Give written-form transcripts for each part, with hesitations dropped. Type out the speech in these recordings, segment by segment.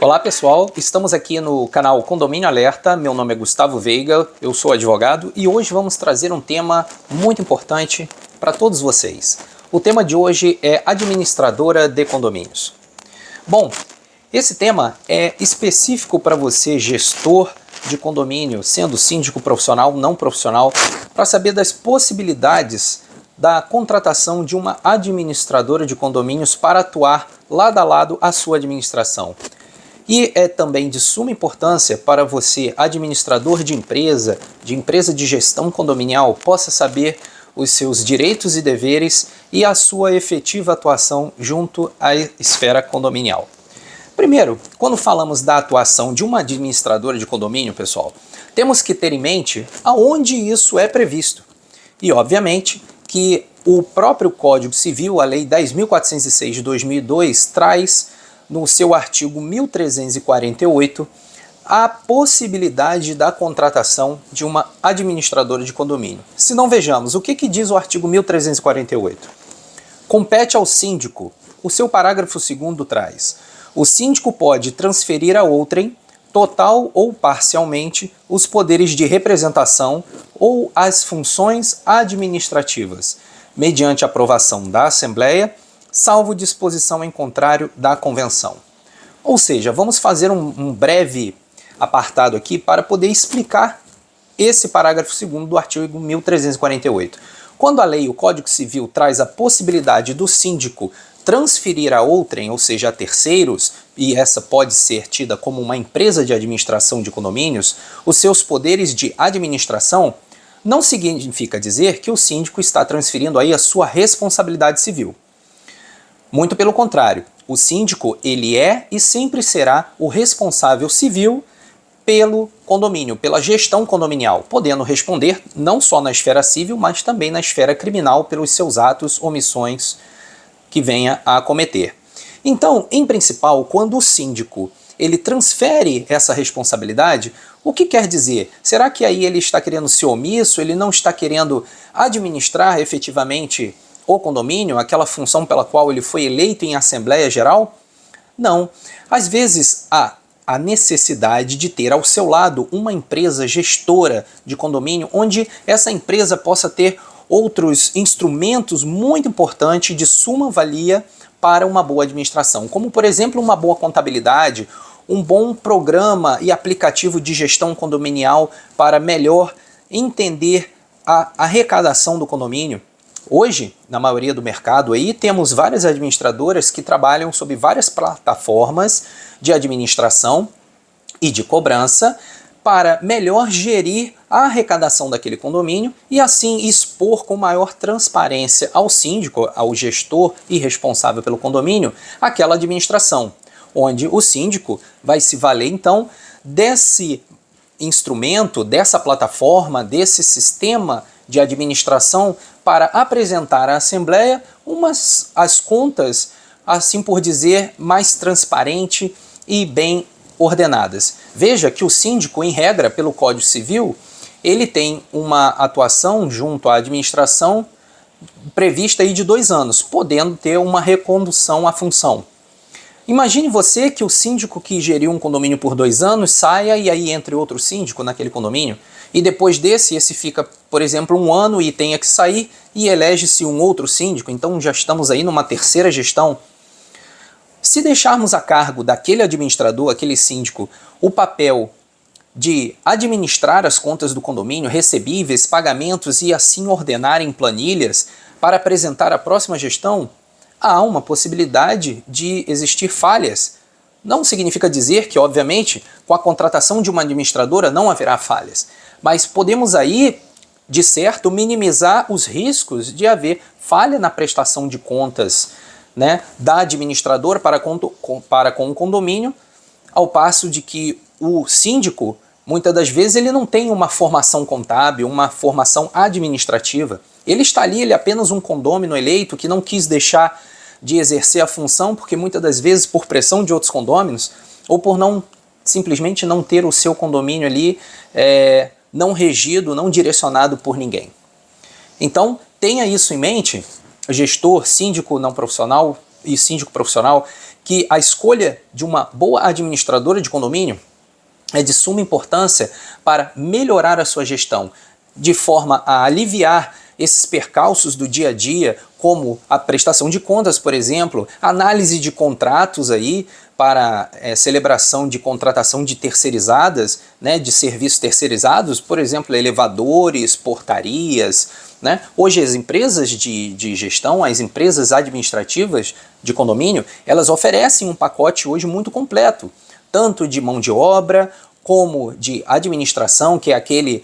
Olá pessoal, estamos aqui no canal Condomínio Alerta, meu nome é Gustavo Veiga, eu sou advogado e hoje vamos trazer um tema muito importante para todos vocês. O tema de hoje é administradora de condomínios. Bom, esse tema é específico para você, gestor de condomínio, sendo síndico profissional, não profissional, para saber das possibilidades da contratação de uma administradora de condomínios para atuar lado a lado à sua administração. E é também de suma importância para você, administrador de empresa de gestão condominial, possa saber os seus direitos e deveres e a sua efetiva atuação junto à esfera condominial. Primeiro, quando falamos da atuação de uma administradora de condomínio, pessoal, temos que ter em mente aonde isso é previsto. E, obviamente, que o próprio Código Civil, a Lei 10.406 de 2002, traz no seu artigo 1348, a possibilidade da contratação de uma administradora de condomínio. Se não, vejamos, o que diz o artigo 1348? Compete ao síndico, o seu parágrafo 2º traz: o síndico pode transferir a outrem, total ou parcialmente, os poderes de representação ou as funções administrativas, mediante aprovação da Assembleia, salvo disposição em contrário da Convenção. Ou seja, vamos fazer um breve apartado aqui para poder explicar esse parágrafo 2º do artigo 1348. Quando a lei, o Código Civil, traz a possibilidade do síndico transferir a outrem, ou seja, a terceiros, e essa pode ser tida como uma empresa de administração de condomínios, os seus poderes de administração, não significa dizer que o síndico está transferindo aí a sua responsabilidade civil. Muito pelo contrário, o síndico ele é e sempre será o responsável civil pelo condomínio, pela gestão condominial, podendo responder não só na esfera civil, mas também na esfera criminal pelos seus atos, omissões que venha a cometer. Então, em principal, quando o síndico ele transfere essa responsabilidade, o que quer dizer? Será que aí ele está querendo ser omisso, ele não está querendo administrar efetivamente o condomínio, aquela função pela qual ele foi eleito em Assembleia Geral? Não. Às vezes há a necessidade de ter ao seu lado uma empresa gestora de condomínio, onde essa empresa possa ter outros instrumentos muito importantes de suma valia para uma boa administração, como por exemplo uma boa contabilidade, um bom programa e aplicativo de gestão condominial para melhor entender a arrecadação do condomínio. Hoje, na maioria do mercado, aí, temos várias administradoras que trabalham sob várias plataformas de administração e de cobrança para melhor gerir a arrecadação daquele condomínio e assim expor com maior transparência ao síndico, ao gestor e responsável pelo condomínio, aquela administração, onde o síndico vai se valer então desse instrumento, dessa plataforma, desse sistema de administração para apresentar à Assembleia as contas, assim por dizer, mais transparente e bem ordenadas. Veja que o síndico, em regra, pelo Código Civil, ele tem uma atuação junto à administração prevista aí de 2 anos, podendo ter uma recondução à função. Imagine você que o síndico que geriu um condomínio por 2 anos saia e aí entre outro síndico naquele condomínio, e depois esse fica, por exemplo, 1 ano e tenha que sair e elege-se um outro síndico, então já estamos aí numa terceira gestão. Se deixarmos a cargo daquele administrador, aquele síndico, o papel de administrar as contas do condomínio, recebíveis, pagamentos e assim ordenar em planilhas para apresentar a próxima gestão, há uma possibilidade de existir falhas. Não significa dizer que, obviamente, com a contratação de uma administradora não haverá falhas, mas podemos aí, de certo, minimizar os riscos de haver falha na prestação de contas, né, da administradora para com o condomínio, ao passo de que o síndico, muitas das vezes, ele não tem uma formação contábil, uma formação administrativa. Ele está ali, ele é apenas um condômino eleito que não quis deixar de exercer a função porque muitas das vezes por pressão de outros condôminos ou por simplesmente não ter o seu condomínio ali não regido, não direcionado por ninguém. Então tenha isso em mente, gestor, síndico não profissional, e síndico profissional que a escolha de uma boa administradora de condomínio é de suma importância para melhorar a sua gestão, de forma a aliviar esses percalços do dia a dia, como a prestação de contas, por exemplo, análise de contratos aí para celebração de contratação de terceirizadas, né, de serviços terceirizados, por exemplo, elevadores, portarias, né? Hoje as empresas de gestão, as empresas administrativas de condomínio, elas oferecem um pacote hoje muito completo, tanto de mão de obra, como de administração, que é aquele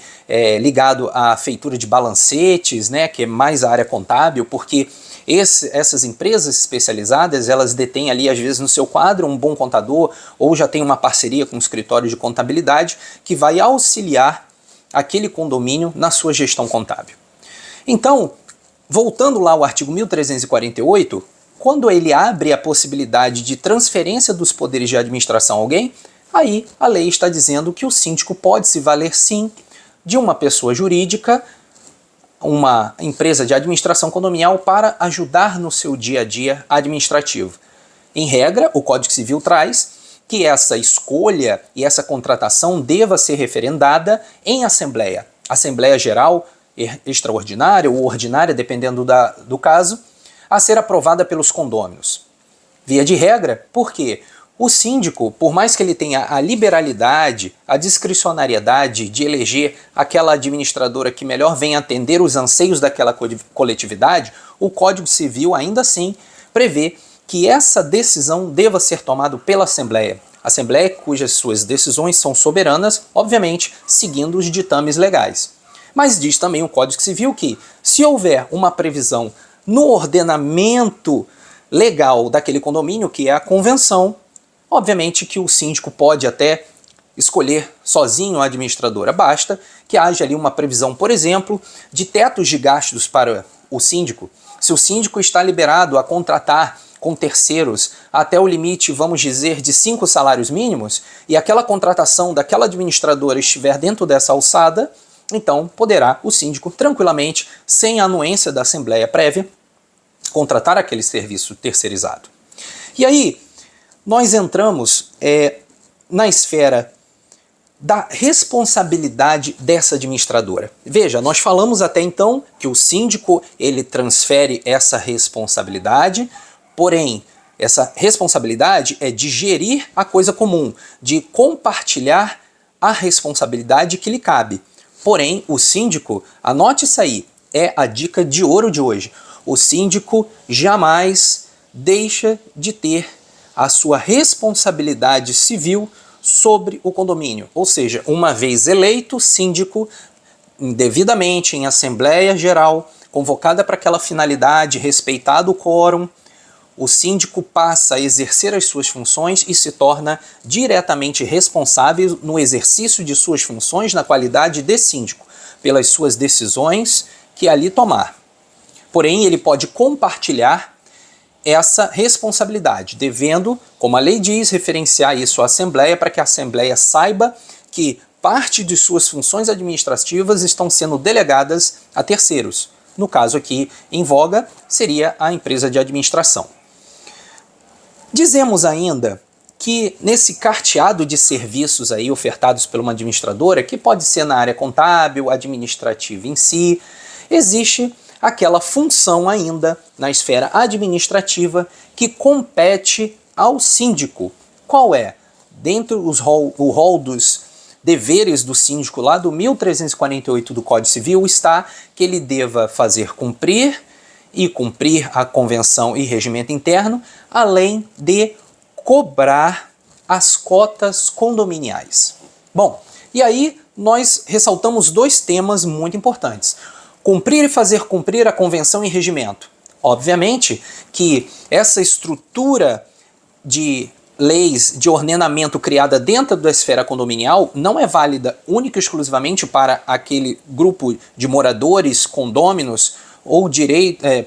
ligado à feitura de balancetes, né, que é mais a área contábil, porque essas empresas especializadas, elas detêm ali, às vezes, no seu quadro um bom contador, ou já tem uma parceria com um escritório de contabilidade, que vai auxiliar aquele condomínio na sua gestão contábil. Então, voltando lá ao artigo 1348, quando ele abre a possibilidade de transferência dos poderes de administração a alguém, aí a lei está dizendo que o síndico pode se valer sim de uma pessoa jurídica, uma empresa de administração condominial, para ajudar no seu dia a dia administrativo. Em regra, o Código Civil traz que essa escolha e essa contratação deva ser referendada em assembleia. Assembleia Geral, extraordinária ou ordinária, dependendo do caso, a ser aprovada pelos condôminos. Via de regra, por quê? O síndico, por mais que ele tenha a liberalidade, a discricionariedade de eleger aquela administradora que melhor venha atender os anseios daquela coletividade, o Código Civil ainda assim prevê que essa decisão deva ser tomada pela Assembleia. Assembleia cujas suas decisões são soberanas, obviamente, seguindo os ditames legais. Mas diz também o Código Civil que, se houver uma previsão no ordenamento legal daquele condomínio, que é a convenção, obviamente que o síndico pode até escolher sozinho a administradora. Basta que haja ali uma previsão, por exemplo, de tetos de gastos para o síndico. Se o síndico está liberado a contratar com terceiros até o limite, vamos dizer, de 5 salários mínimos, e aquela contratação daquela administradora estiver dentro dessa alçada, então poderá o síndico tranquilamente, sem a anuência da Assembleia Prévia, contratar aquele serviço terceirizado. E aí, nós entramos na esfera da responsabilidade dessa administradora. Veja, nós falamos até então que o síndico ele transfere essa responsabilidade, porém, essa responsabilidade é de gerir a coisa comum, de compartilhar a responsabilidade que lhe cabe. Porém, o síndico, anote isso aí, é a dica de ouro de hoje. O síndico jamais deixa de ter a sua responsabilidade civil sobre o condomínio. Ou seja, uma vez eleito síndico, devidamente em Assembleia Geral, convocada para aquela finalidade, respeitado o quórum, o síndico passa a exercer as suas funções e se torna diretamente responsável no exercício de suas funções na qualidade de síndico, pelas suas decisões que ali tomar. Porém, ele pode compartilhar essa responsabilidade, devendo, como a lei diz, referenciar isso à Assembleia para que a Assembleia saiba que parte de suas funções administrativas estão sendo delegadas a terceiros. No caso aqui, em voga, seria a empresa de administração. Dizemos ainda que nesse carteado de serviços aí ofertados por uma administradora, que pode ser na área contábil, administrativa em si, existe aquela função ainda na esfera administrativa que compete ao síndico. Qual é? Dentro do rol dos deveres do síndico lá do 1348 do Código Civil está que ele deva fazer cumprir a convenção e regimento interno, além de cobrar as cotas condominiais. Bom, e aí nós ressaltamos dois temas muito importantes. Cumprir e fazer cumprir a convenção e regimento. Obviamente que essa estrutura de leis de ordenamento criada dentro da esfera condominial não é válida única e exclusivamente para aquele grupo de moradores, condôminos ou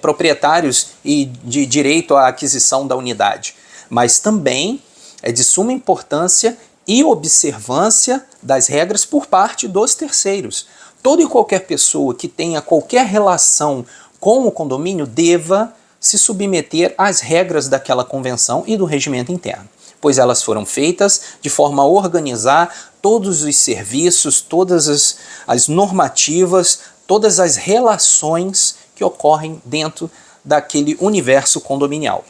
proprietários e de direito à aquisição da unidade, mas também é de suma importância e observância das regras por parte dos terceiros. Toda e qualquer pessoa que tenha qualquer relação com o condomínio deva se submeter às regras daquela convenção e do regimento interno, pois elas foram feitas de forma a organizar todos os serviços, todas as normativas, todas as relações que ocorrem dentro daquele universo condominial.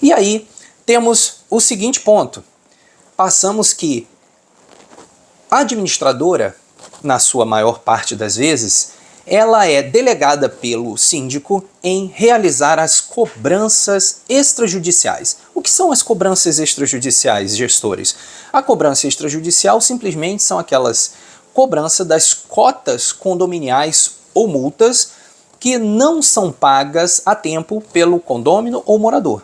E aí temos o seguinte ponto. Passamos que a administradora, na sua maior parte das vezes, ela é delegada pelo síndico em realizar as cobranças extrajudiciais. O que são as cobranças extrajudiciais, gestores? A cobrança extrajudicial simplesmente são aquelas cobranças das cotas condominiais ou multas que não são pagas a tempo pelo condômino ou morador.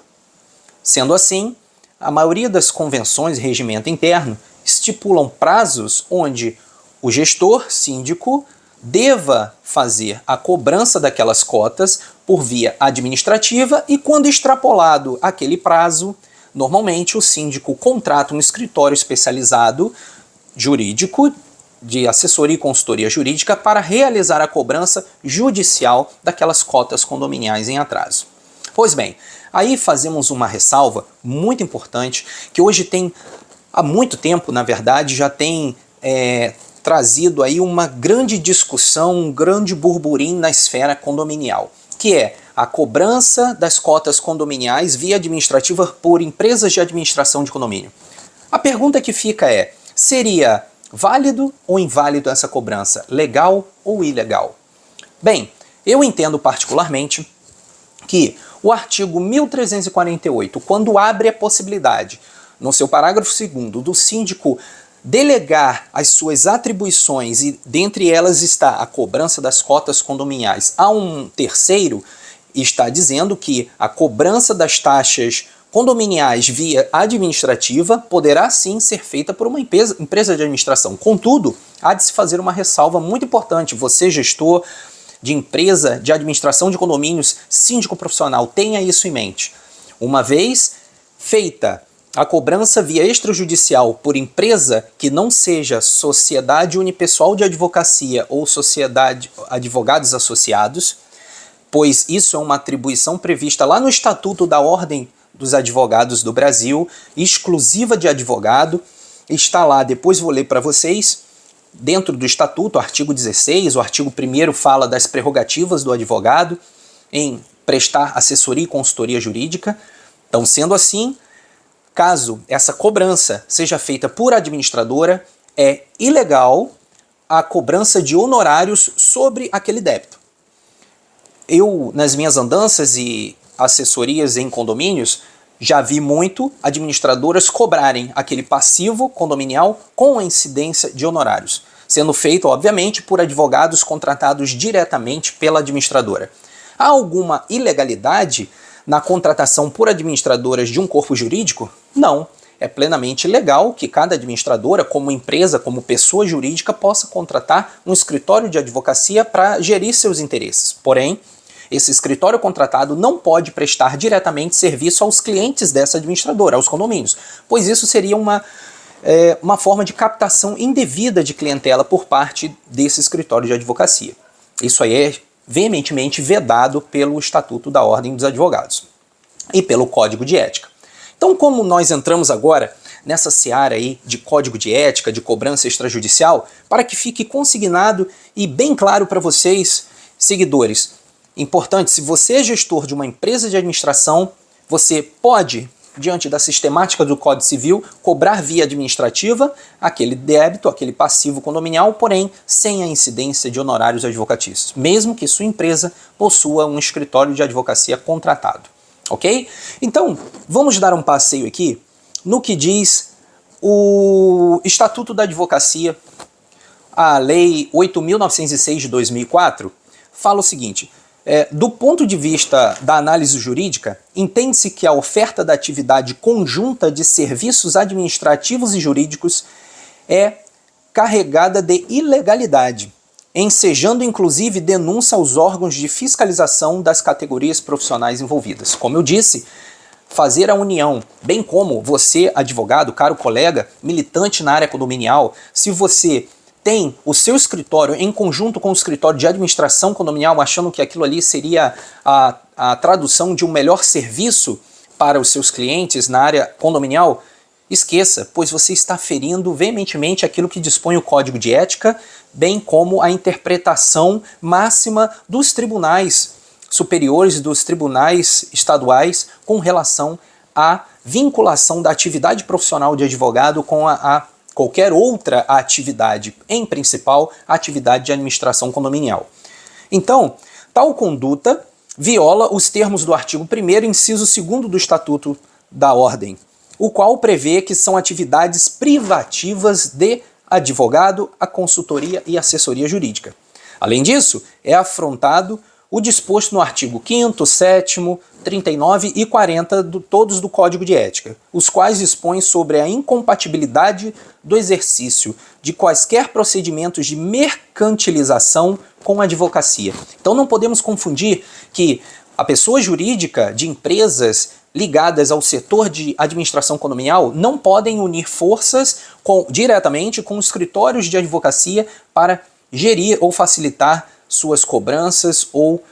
Sendo assim, a maioria das convenções e regimento interno estipulam prazos onde o gestor síndico deva fazer a cobrança daquelas cotas por via administrativa e, quando extrapolado aquele prazo, normalmente o síndico contrata um escritório especializado jurídico de assessoria e consultoria jurídica para realizar a cobrança judicial daquelas cotas condominiais em atraso. Pois bem, aí fazemos uma ressalva muito importante que hoje tem, há muito tempo, na verdade, já tem trazido aí uma grande discussão, um grande burburinho na esfera condominial, que é a cobrança das cotas condominiais via administrativa por empresas de administração de condomínio. A pergunta que fica é, seria válido ou inválido essa cobrança? Legal ou ilegal? Bem, eu entendo particularmente que o artigo 1348, quando abre a possibilidade, no seu parágrafo 2º, do síndico delegar as suas atribuições, e dentre elas está a cobrança das cotas condominiais, a um terceiro, está dizendo que a cobrança das taxas condominiais via administrativa poderá sim ser feita por uma empresa de administração. Contudo, há de se fazer uma ressalva muito importante. Você, gestor de empresa de administração de condomínios, síndico profissional, tenha isso em mente. Uma vez feita a cobrança via extrajudicial por empresa que não seja sociedade unipessoal de advocacia ou sociedade advogados associados, pois isso é uma atribuição prevista lá no Estatuto da Ordem dos Advogados do Brasil, exclusiva de advogado, está lá, depois vou ler para vocês, dentro do Estatuto, artigo 16, o artigo 1º fala das prerrogativas do advogado em prestar assessoria e consultoria jurídica. Então, sendo assim, caso essa cobrança seja feita por administradora, é ilegal a cobrança de honorários sobre aquele débito. Eu, nas minhas andanças e assessorias em condomínios, já vi muito administradoras cobrarem aquele passivo condominial com a incidência de honorários, sendo feito, obviamente, por advogados contratados diretamente pela administradora. Há alguma ilegalidade na contratação por administradoras de um corpo jurídico? Não. É plenamente legal que cada administradora, como empresa, como pessoa jurídica, possa contratar um escritório de advocacia para gerir seus interesses. Porém, esse escritório contratado não pode prestar diretamente serviço aos clientes dessa administradora, aos condomínios, pois isso seria uma forma de captação indevida de clientela por parte desse escritório de advocacia. Isso aí é veementemente vedado pelo Estatuto da Ordem dos Advogados e pelo Código de Ética. Então, como nós entramos agora nessa seara aí de código de ética, de cobrança extrajudicial, para que fique consignado e bem claro para vocês, seguidores, importante, se você é gestor de uma empresa de administração, você pode, diante da sistemática do Código Civil, cobrar via administrativa aquele débito, aquele passivo condominial, porém sem a incidência de honorários advocatícios, mesmo que sua empresa possua um escritório de advocacia contratado. Ok? Então, vamos dar um passeio aqui no que diz o Estatuto da Advocacia, a Lei 8.906 de 2004, fala o seguinte: do ponto de vista da análise jurídica, entende-se que a oferta da atividade conjunta de serviços administrativos e jurídicos é carregada de ilegalidade, ensejando inclusive denúncia aos órgãos de fiscalização das categorias profissionais envolvidas. Como eu disse, fazer a união, bem como você, advogado, caro colega, militante na área condominial, se você tem o seu escritório em conjunto com o escritório de administração condominial, achando que aquilo ali seria a tradução de um melhor serviço para os seus clientes na área condominial, esqueça, pois você está ferindo veementemente aquilo que dispõe o Código de Ética, bem como a interpretação máxima dos tribunais superiores e dos tribunais estaduais com relação à vinculação da atividade profissional de advogado com a qualquer outra atividade, em principal a atividade de administração condominial. Então, tal conduta viola os termos do artigo 1º, inciso 2º do Estatuto da Ordem, o qual prevê que são atividades privativas de advogado, a consultoria e assessoria jurídica. Além disso, é afrontado o disposto no artigo 5º, 7º, 39 e 40 todos do Código de Ética, os quais dispõem sobre a incompatibilidade do exercício de quaisquer procedimentos de mercantilização com a advocacia. Então não podemos confundir que a pessoa jurídica de empresas ligadas ao setor de administração condominial não podem unir forças diretamente com escritórios de advocacia para gerir ou facilitar suas cobranças ou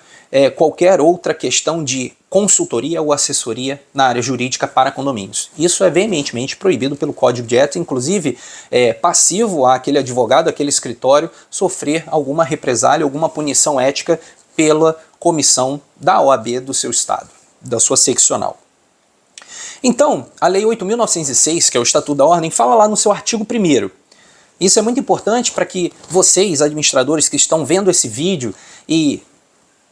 qualquer outra questão de consultoria ou assessoria na área jurídica para condomínios. Isso é veementemente proibido pelo Código de Ética, inclusive passivo a aquele advogado, aquele escritório, sofrer alguma represália, alguma punição ética pela comissão da OAB do seu estado, da sua seccional. Então, a Lei 8.906, que é o Estatuto da Ordem, fala lá no seu artigo 1º. Isso é muito importante para que vocês, administradores que estão vendo esse vídeo e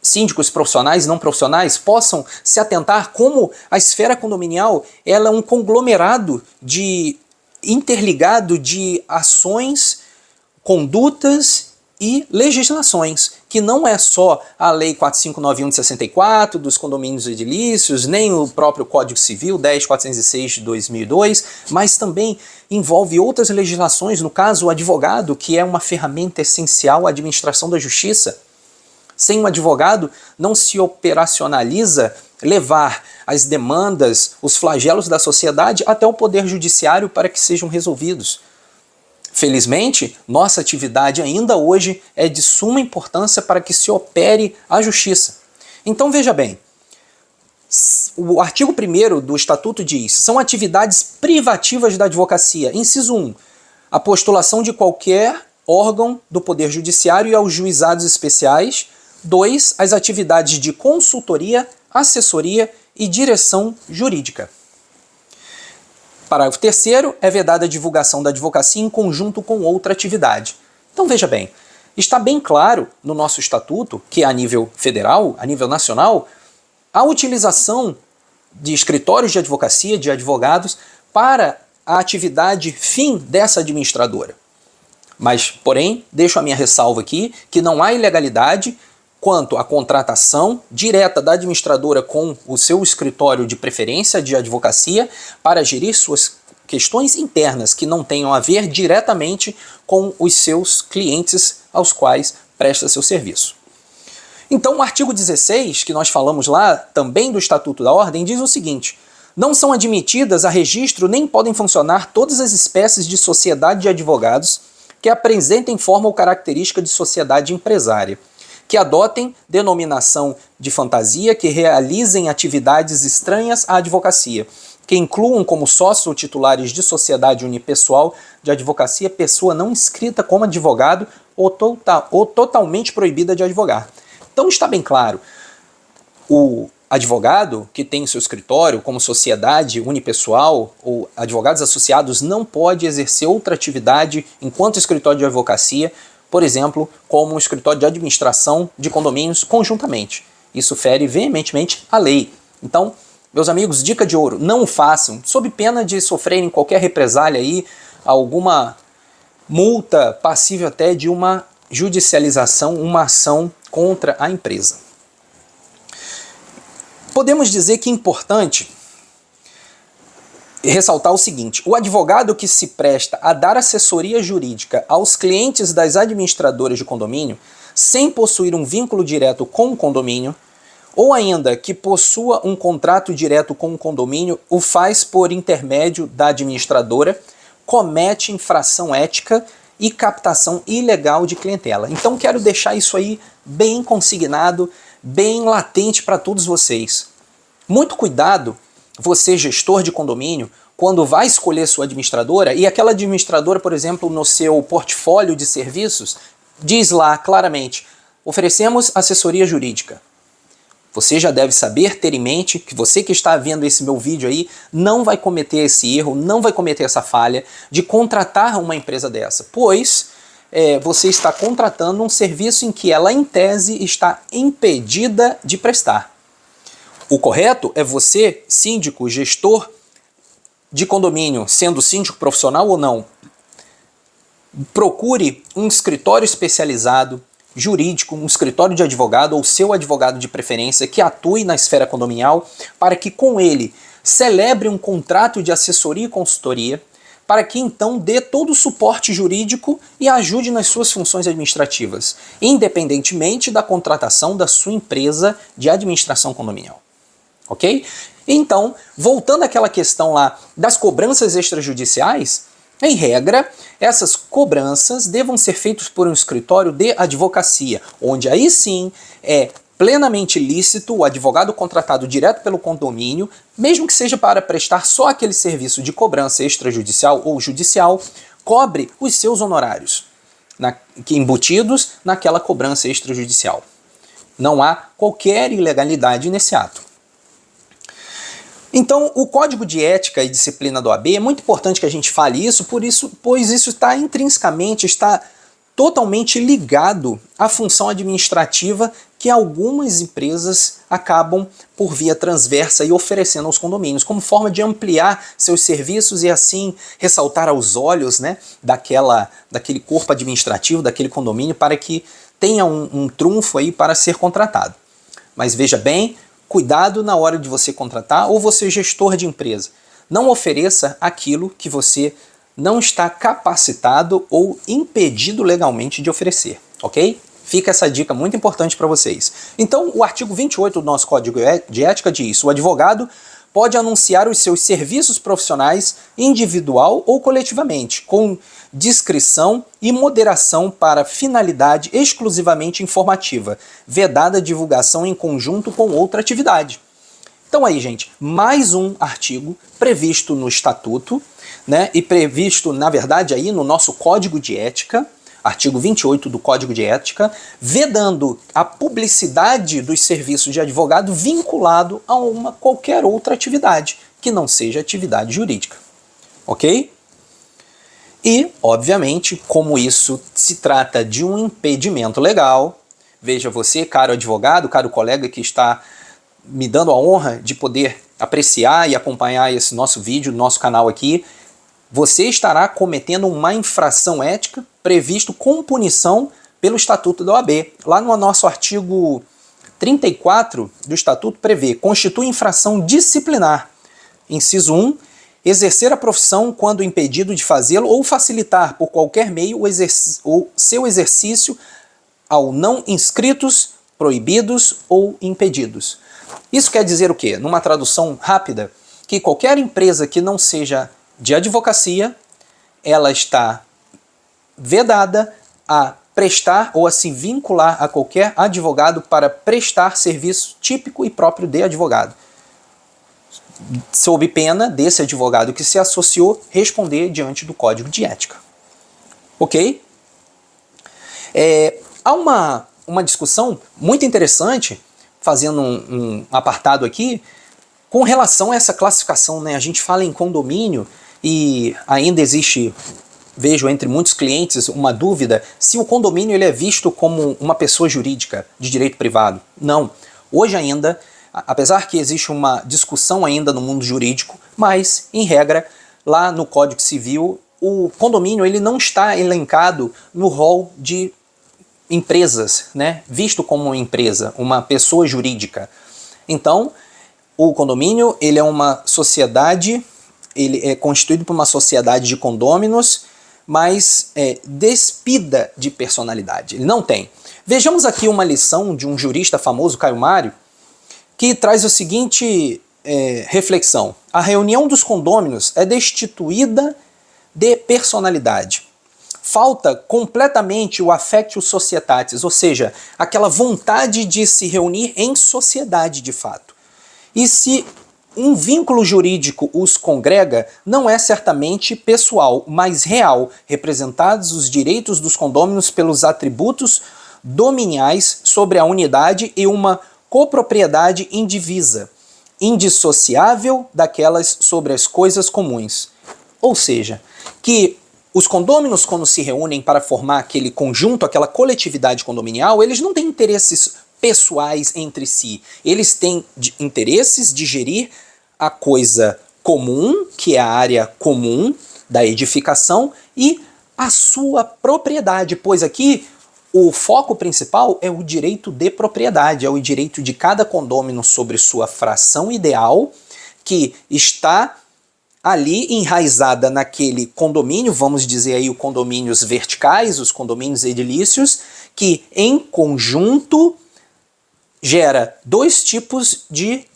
síndicos profissionais e não profissionais, possam se atentar como a esfera condominial ela é um conglomerado interligado de ações, condutas e legislações, que não é só a Lei 4591 de 64, dos condomínios edilícios, nem o próprio Código Civil 10.406 de 2002, mas também envolve outras legislações, no caso o advogado, que é uma ferramenta essencial à administração da justiça. Sem um advogado não se operacionaliza levar as demandas, os flagelos da sociedade até o Poder Judiciário para que sejam resolvidos. Felizmente, nossa atividade ainda hoje é de suma importância para que se opere a justiça. Então veja bem, o artigo 1º do Estatuto diz: são atividades privativas da advocacia. Inciso 1, a postulação de qualquer órgão do Poder Judiciário e aos juizados especiais. 2, as atividades de consultoria, assessoria e direção jurídica. Parágrafo 3º, é vedada a divulgação da advocacia em conjunto com outra atividade. Então veja bem, está bem claro no nosso estatuto que a nível federal, a nível nacional, a utilização de escritórios de advocacia, de advogados, para a atividade fim dessa administradora. Mas, porém, deixo a minha ressalva aqui, que não há ilegalidade quanto à contratação direta da administradora com o seu escritório de preferência de advocacia para gerir suas questões internas que não tenham a ver diretamente com os seus clientes aos quais presta seu serviço. Então o artigo 16, que nós falamos lá, também do Estatuto da Ordem, diz o seguinte: não são admitidas a registro nem podem funcionar todas as espécies de sociedade de advogados que apresentem forma ou característica de sociedade empresária, que adotem denominação de fantasia, que realizem atividades estranhas à advocacia, que incluam como sócios ou titulares de sociedade unipessoal de advocacia pessoa não inscrita como advogado ou totalmente proibida de advogar. Então está bem claro, o advogado que tem seu escritório como sociedade unipessoal ou advogados associados não pode exercer outra atividade enquanto escritório de advocacia, por exemplo, como um escritório de administração de condomínios conjuntamente. Isso fere veementemente a lei. Então, meus amigos, dica de ouro, não o façam, sob pena de sofrerem qualquer represália aí, alguma multa passível até de uma judicialização, uma ação contra a empresa. Podemos dizer que é importante ressaltar o seguinte: o advogado que se presta a dar assessoria jurídica aos clientes das administradoras de condomínio, sem possuir um vínculo direto com o condomínio, ou ainda que possua um contrato direto com o condomínio, o faz por intermédio da administradora, comete infração ética e captação ilegal de clientela. Então quero deixar isso aí bem consignado, bem latente para todos vocês. Muito cuidado, você gestor de condomínio, quando vai escolher sua administradora, e aquela administradora, por exemplo, no seu portfólio de serviços, diz lá claramente, oferecemos assessoria jurídica. Você já deve saber, ter em mente, que você que está vendo esse meu vídeo aí, não vai cometer esse erro, não vai cometer essa falha de contratar uma empresa dessa, pois você está contratando um serviço em que ela, em tese, está impedida de prestar. O correto é você, síndico, gestor de condomínio, sendo síndico profissional ou não, procure um escritório especializado, jurídico, um escritório de advogado ou seu advogado de preferência que atue na esfera condominial para que com ele celebre um contrato de assessoria e consultoria para que então dê todo o suporte jurídico e ajude nas suas funções administrativas, independentemente da contratação da sua empresa de administração condominial. Ok? Então, voltando àquela questão lá das cobranças extrajudiciais, em regra, essas cobranças devam ser feitas por um escritório de advocacia, onde aí sim é plenamente lícito o advogado contratado direto pelo condomínio, mesmo que seja para prestar só aquele serviço de cobrança extrajudicial ou judicial, cobre os seus honorários embutidos naquela cobrança extrajudicial. Não há qualquer ilegalidade nesse ato. Então, o Código de Ética e Disciplina da OAB é muito importante que a gente fale isso, pois isso está intrinsecamente, está totalmente ligado à função administrativa que algumas empresas acabam por via transversa e oferecendo aos condomínios, como forma de ampliar seus serviços e assim ressaltar aos olhos, né, daquele corpo administrativo, daquele condomínio, para que tenha um trunfo aí para ser contratado. Mas veja bem, cuidado na hora de você contratar ou você gestor de empresa. Não ofereça aquilo que você não está capacitado ou impedido legalmente de oferecer, ok? Fica essa dica muito importante para vocês. Então, o artigo 28 do nosso Código de Ética diz: o advogado pode anunciar os seus serviços profissionais individual ou coletivamente, com discrição e moderação para finalidade exclusivamente informativa, vedada a divulgação em conjunto com outra atividade. Então aí, gente, mais um artigo previsto no Estatuto, né, e previsto, na verdade, aí no nosso Código de Ética, artigo 28 do Código de Ética, vedando a publicidade dos serviços de advogado vinculado a qualquer outra atividade, que não seja atividade jurídica. Ok? E, obviamente, como isso se trata de um impedimento legal, veja você, caro advogado, caro colega que está me dando a honra de poder apreciar e acompanhar esse nosso vídeo, nosso canal aqui, você estará cometendo uma infração ética previsto com punição pelo Estatuto da OAB. Lá no nosso artigo 34 do Estatuto prevê: constitui infração disciplinar. Inciso 1, exercer a profissão quando impedido de fazê-lo ou facilitar por qualquer meio o seu exercício ao não inscritos, proibidos ou impedidos. Isso quer dizer o quê? Numa tradução rápida, que qualquer empresa que não seja de advocacia, ela está vedada a prestar ou a se vincular a qualquer advogado para prestar serviço típico e próprio de advogado, sob pena desse advogado que se associou responder diante do Código de Ética. Ok? Há uma discussão muito interessante, fazendo um apartado aqui, com relação a essa classificação, né? A gente fala em condomínio e ainda existe, vejo entre muitos clientes, uma dúvida se o condomínio ele é visto como uma pessoa jurídica de direito privado. Não. Hoje ainda, apesar que existe uma discussão ainda no mundo jurídico, mas, em regra, lá no Código Civil, o condomínio ele não está elencado no rol de empresas, né? Visto como uma empresa, uma pessoa jurídica. Então, o condomínio ele é uma sociedade, ele é constituído por uma sociedade de condôminos, mas despida de personalidade. Ele não tem. Vejamos aqui uma lição de um jurista famoso, Caio Mário, que traz a seguinte reflexão. A reunião dos condôminos é destituída de personalidade. falta completamente o affectio societatis, ou seja, aquela vontade de se reunir em sociedade de fato. E se um vínculo jurídico os congrega, não é certamente pessoal, mas real, representados os direitos dos condôminos pelos atributos dominiais sobre a unidade e uma copropriedade indivisa, indissociável daquelas sobre as coisas comuns. Ou seja, que os condôminos, quando se reúnem para formar aquele conjunto, aquela coletividade condominial, eles não têm interesses pessoais entre si. Eles têm interesses de gerir a coisa comum, que é a área comum da edificação, e a sua propriedade, pois aqui o foco principal é o direito de propriedade, é o direito de cada condômino sobre sua fração ideal, que está ali enraizada naquele condomínio, vamos dizer aí os condomínios verticais, os condomínios edilícios, que em conjunto gera dois tipos de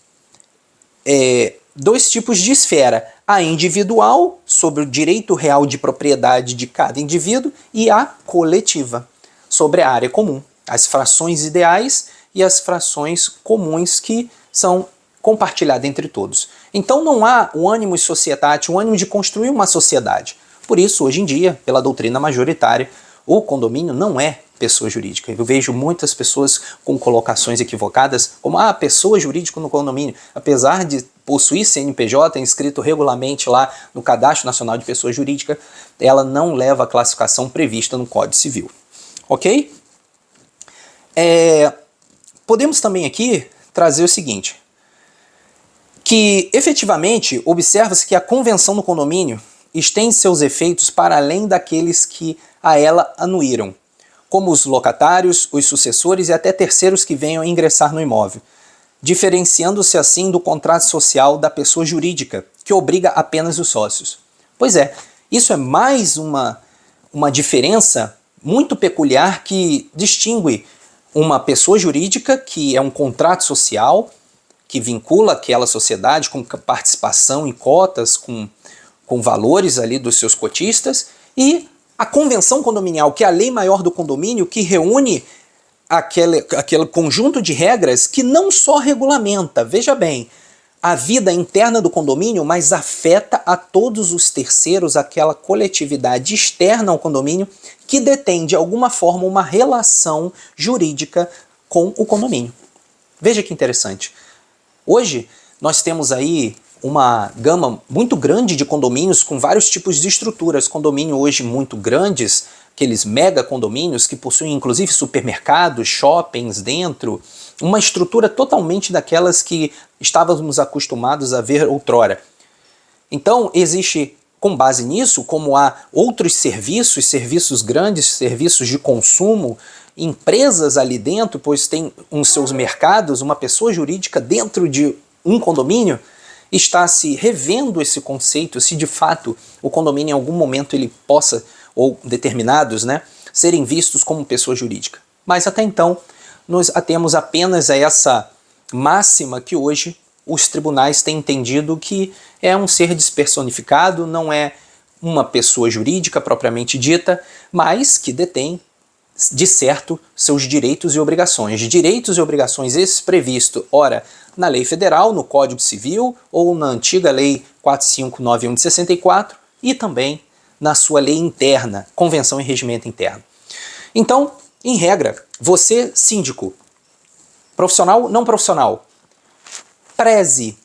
esfera. A individual, sobre o direito real de propriedade de cada indivíduo, e a coletiva, sobre a área comum. As frações ideais e as frações comuns que são compartilhadas entre todos. Então não há o ânimo societate, o ânimo de construir uma sociedade. Por isso, hoje em dia, pela doutrina majoritária, o condomínio não é pessoa jurídica. Eu vejo muitas pessoas com colocações equivocadas, como pessoa jurídica no condomínio, apesar de possuir CNPJ inscrito regularmente lá no Cadastro Nacional de Pessoa Jurídica, ela não leva a classificação prevista no Código Civil. Ok? Podemos também aqui trazer o seguinte, que efetivamente observa-se que a convenção no condomínio estende seus efeitos para além daqueles que a ela anuíram, como os locatários, os sucessores e até terceiros que venham ingressar no imóvel, diferenciando-se assim do contrato social da pessoa jurídica, que obriga apenas os sócios. Pois é, isso é mais uma diferença muito peculiar que distingue uma pessoa jurídica, que é um contrato social, que vincula aquela sociedade com participação em cotas, com valores ali dos seus cotistas, e a convenção condominial, que é a lei maior do condomínio, que reúne aquele conjunto de regras que não só regulamenta, veja bem, a vida interna do condomínio, mas afeta a todos os terceiros, aquela coletividade externa ao condomínio, que detém de alguma forma uma relação jurídica com o condomínio. Veja que interessante. Hoje nós temos aí uma gama muito grande de condomínios com vários tipos de estruturas. Condomínio hoje muito grandes, aqueles mega condomínios que possuem inclusive supermercados, shoppings dentro, uma estrutura totalmente daquelas que estávamos acostumados a ver outrora. Então existe, com base nisso, como há outros serviços grandes, serviços de consumo, empresas ali dentro, pois tem os seus mercados, uma pessoa jurídica dentro de um condomínio, está se revendo esse conceito, se de fato o condomínio em algum momento ele possa, ou determinados, serem vistos como pessoa jurídica. Mas até então, nós atemos apenas a essa máxima que hoje os tribunais têm entendido que é um ser despersonificado, não é uma pessoa jurídica propriamente dita, mas que detém, de certo, seus direitos e obrigações. Direitos e obrigações esses previstos, ora, na lei federal, no Código Civil, ou na antiga lei 4591 de 64, e também na sua lei interna, Convenção e Regimento Interno. Então, em regra, você, síndico, profissional, não profissional, preze,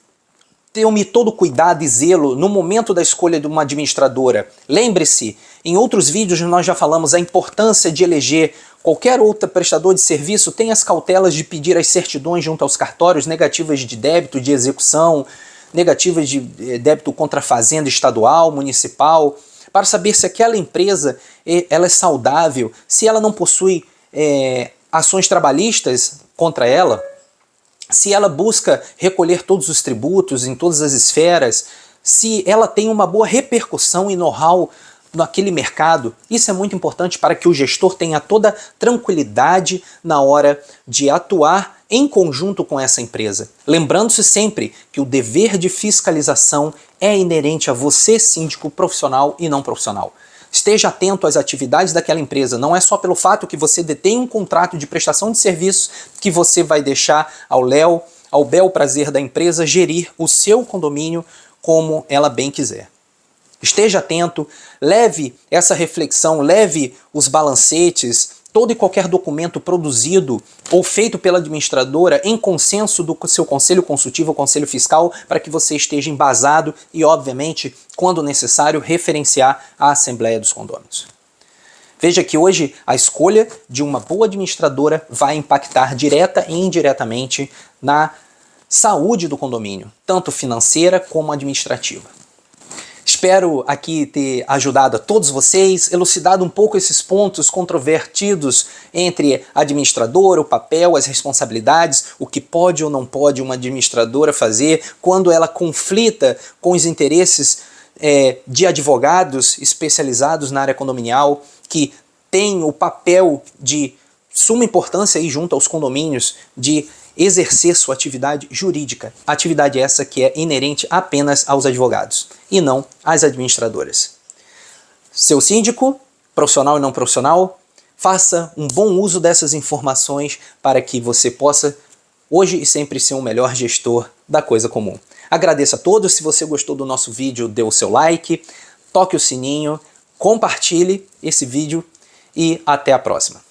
tome todo cuidado e zelo no momento da escolha de uma administradora. Lembre-se, em outros vídeos nós já falamos a importância de eleger qualquer outro prestador de serviço, tem as cautelas de pedir as certidões junto aos cartórios, negativas de débito de execução, negativas de débito contra a fazenda estadual, municipal, para saber se aquela empresa ela é saudável, se ela não possui ações trabalhistas contra ela, se ela busca recolher todos os tributos em todas as esferas, se ela tem uma boa repercussão e know-how naquele mercado. Isso é muito importante para que o gestor tenha toda tranquilidade na hora de atuar em conjunto com essa empresa. Lembrando-se sempre que o dever de fiscalização é inerente a você, síndico profissional e não profissional. Esteja atento às atividades daquela empresa. Não é só pelo fato que você detém um contrato de prestação de serviços que você vai deixar ao bel prazer da empresa gerir o seu condomínio como ela bem quiser. Esteja atento, leve essa reflexão, leve os balancetes, todo e qualquer documento produzido ou feito pela administradora em consenso do seu conselho consultivo ou conselho fiscal para que você esteja embasado e, obviamente, quando necessário, referenciar a Assembleia dos Condôminos. Veja que hoje a escolha de uma boa administradora vai impactar direta e indiretamente na saúde do condomínio, tanto financeira como administrativa. Espero aqui ter ajudado a todos vocês, elucidado um pouco esses pontos controvertidos entre a administradora, o papel, as responsabilidades, o que pode ou não pode uma administradora fazer quando ela conflita com os interesses de advogados especializados na área condominial, que têm o papel de suma importância aí junto aos condomínios de exercer sua atividade jurídica. Atividade essa que é inerente apenas aos advogados e não às administradoras. Seu síndico, profissional e não profissional, faça um bom uso dessas informações para que você possa hoje e sempre ser um melhor gestor da coisa comum. Agradeço a todos. Se você gostou do nosso vídeo, dê o seu like, toque o sininho, compartilhe esse vídeo e até a próxima.